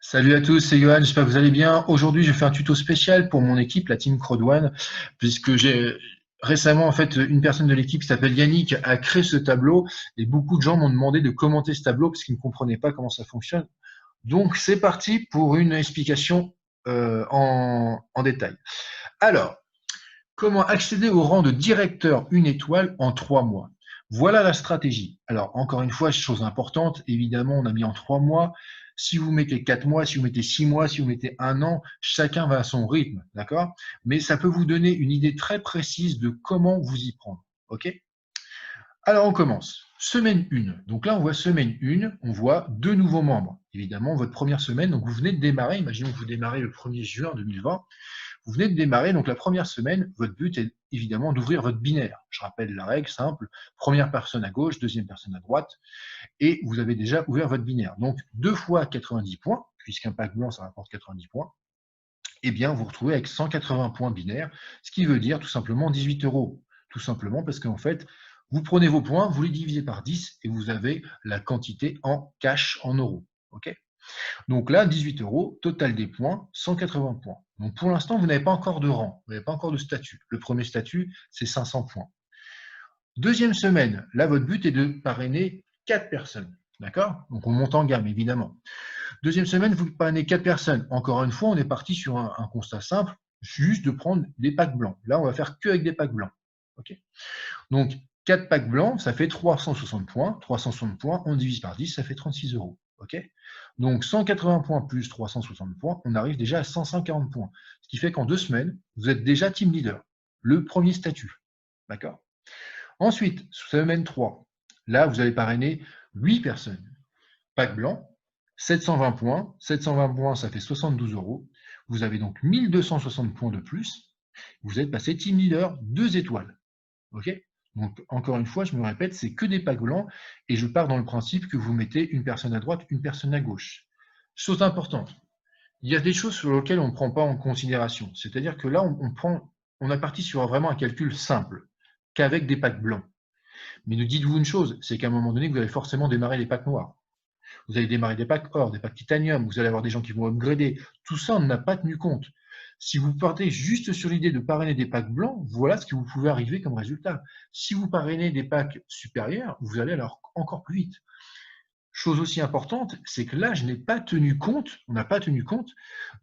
Salut à tous, c'est Johan, j'espère que vous allez bien. Aujourd'hui, je fais un tuto spécial pour mon équipe, la team Crowd1, puisque j'ai récemment, en fait, une personne de l'équipe qui s'appelle Yannick a créé ce tableau et beaucoup de gens m'ont demandé de commenter ce tableau parce qu'ils ne comprenaient pas comment ça fonctionne. Donc, c'est parti pour une explication en détail. Alors, comment accéder au rang de directeur une étoile en 3 mois? Voilà la stratégie. Alors, encore une fois, chose importante, évidemment, on a mis en 3 mois. Si vous mettez 4 mois, si vous mettez 6 mois, si vous mettez un an, chacun va à son rythme, d'accord? Mais ça peut vous donner une idée très précise de comment vous y prendre, ok? Alors, on commence. Semaine 1. Donc là, on voit semaine 1, on voit 2 nouveaux membres. Évidemment, votre première semaine, donc vous venez de démarrer, imaginons que vous démarrez le 1er juin 2020. Vous venez de démarrer, donc la première semaine, votre but est évidemment d'ouvrir votre binaire. Je rappelle la règle simple, première personne à gauche, deuxième personne à droite, et vous avez déjà ouvert votre binaire. Donc 2 fois 90 points, puisqu'un pack blanc, ça rapporte 90 points, eh bien vous vous retrouvez avec 180 points binaires, ce qui veut dire tout simplement 18 euros. Tout simplement parce qu'en fait, vous prenez vos points, vous les divisez par 10 et vous avez la quantité en cash, en euros. Ok? Donc là, 18 euros, total des points, 180 points. Donc pour l'instant, vous n'avez pas encore de rang, vous n'avez pas encore de statut. Le premier statut, c'est 500 points. Deuxième semaine, là, votre but est de parrainer 4 personnes. D'accord? Donc on monte en gamme, évidemment. Deuxième semaine, vous parrainez 4 personnes. Encore une fois, on est parti sur un constat simple, juste de prendre des packs blancs. Là, on va faire que avec des packs blancs. Ok? Donc 4 packs blancs, ça fait 360 points. 360 points, on divise par 10, ça fait 36 euros. Ok? Donc 180 points plus 360 points, on arrive déjà à 540 points. Ce qui fait qu'en 2 semaines, vous êtes déjà team leader. Le premier statut. D'accord? Ensuite, semaine 3, là, vous allez parrainer 8 personnes. Pack blanc, 720 points. 720 points, ça fait 72 euros. Vous avez donc 1260 points de plus. Vous êtes passé team leader 2 étoiles. Ok? Donc, encore une fois, je me répète, c'est que des packs blancs et je pars dans le principe que vous mettez une personne à droite, une personne à gauche. Chose importante, il y a des choses sur lesquelles on ne prend pas en considération. C'est-à-dire que là, on a parti sur vraiment un calcul simple, qu'avec des packs blancs. Mais ne dites-vous une chose, c'est qu'à un moment donné, vous allez forcément démarrer les packs noirs. Vous allez démarrer des packs or, des packs titanium, vous allez avoir des gens qui vont upgrader. Tout ça, on n'a pas tenu compte. Si vous partez juste sur l'idée de parrainer des packs blancs, voilà ce que vous pouvez arriver comme résultat. Si vous parrainez des packs supérieurs, vous allez alors encore plus vite. Chose aussi importante, c'est que là, je n'ai pas tenu compte, on n'a pas tenu compte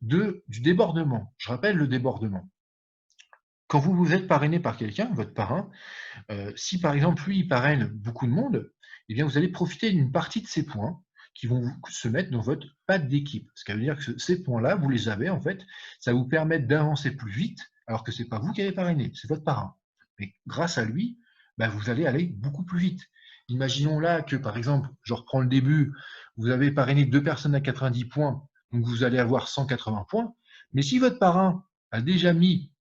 du débordement. Je rappelle le débordement. Quand vous vous êtes parrainé par quelqu'un, votre parrain, si par exemple lui, il parraine beaucoup de monde, eh bien vous allez profiter d'une partie de ces points qui vont se mettre dans votre pack d'équipe. Ce qui veut dire que ces points-là, vous les avez en fait, ça vous permet d'avancer plus vite, alors que ce n'est pas vous qui avez parrainé, c'est votre parrain. Mais grâce à lui, bah, vous allez aller beaucoup plus vite. Imaginons là que, par exemple, je reprends le début, vous avez parrainé 2 personnes à 90 points, donc vous allez avoir 180 points. Mais si votre parrain a déjà mis,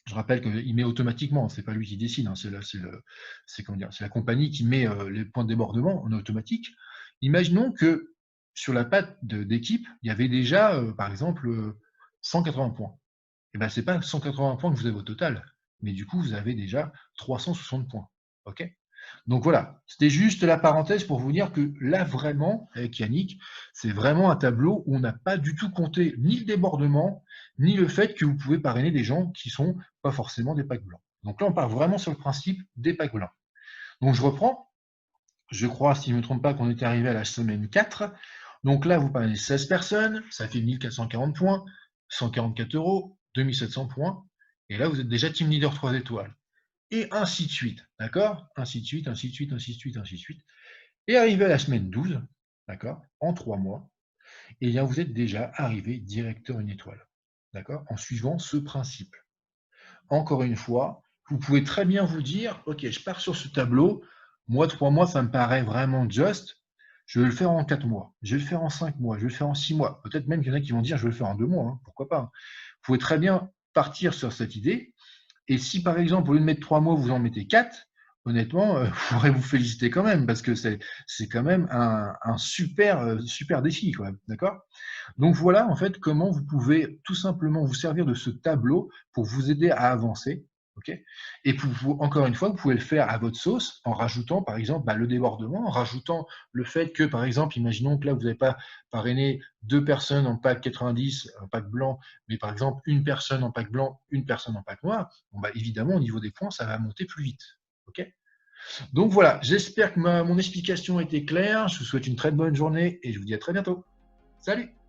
je rappelle qu'il met automatiquement, c'est pas lui qui décide, hein, c'est la compagnie qui met les points de débordement en automatique. Imaginons que sur la patte d'équipe, il y avait déjà, par exemple, 180 points. Et ben, c'est pas 180 points que vous avez au total, mais du coup, vous avez déjà 360 points. Ok? Donc voilà, c'était juste la parenthèse pour vous dire que là, vraiment, avec Yannick, c'est vraiment un tableau où on n'a pas du tout compté ni le débordement, ni le fait que vous pouvez parrainer des gens qui sont pas forcément des packs blancs. Donc là, on part vraiment sur le principe des packs blancs. Donc je reprends. Je crois, si je ne me trompe pas, qu'on était arrivé à la semaine 4. Donc là, vous parrainez 16 personnes, ça fait 1440 points, 144 euros, 2700 points. Et là, vous êtes déjà team leader 3 étoiles. Et ainsi de suite, d'accord? Ainsi de suite, ainsi de suite, ainsi de suite, ainsi de suite. Et arrivé à la semaine 12, d'accord? En 3 mois, et bien vous êtes déjà arrivé directeur une étoile, d'accord? En suivant ce principe. Encore une fois, vous pouvez très bien vous dire, ok, je pars sur ce tableau, moi 3 mois, ça me paraît vraiment just, je vais le faire en 4 mois, je vais le faire en 5 mois, je vais le faire en 6 mois. Peut-être même qu'il y en a qui vont dire, je vais le faire en 2 mois, hein, pourquoi pas. Vous pouvez très bien partir sur cette idée. Et si par exemple, au lieu de mettre 3 mois, vous en mettez 4, honnêtement, je pourrais vous féliciter quand même, parce que c'est quand même un super, super défi, quoi. D'accord? Donc voilà, en fait, comment vous pouvez tout simplement vous servir de ce tableau pour vous aider à avancer. OK? Et encore une fois, vous pouvez le faire à votre sauce en rajoutant, par exemple, le débordement, en rajoutant le fait que, par exemple, imaginons que là, vous n'avez pas parrainé 2 personnes en pack 90, en pack blanc, mais par exemple, une personne en pack blanc, une personne en pack noir. Bon, évidemment, au niveau des points, ça va monter plus vite. OK? Donc voilà, j'espère que mon explication était claire. Je vous souhaite une très bonne journée et je vous dis à très bientôt. Salut!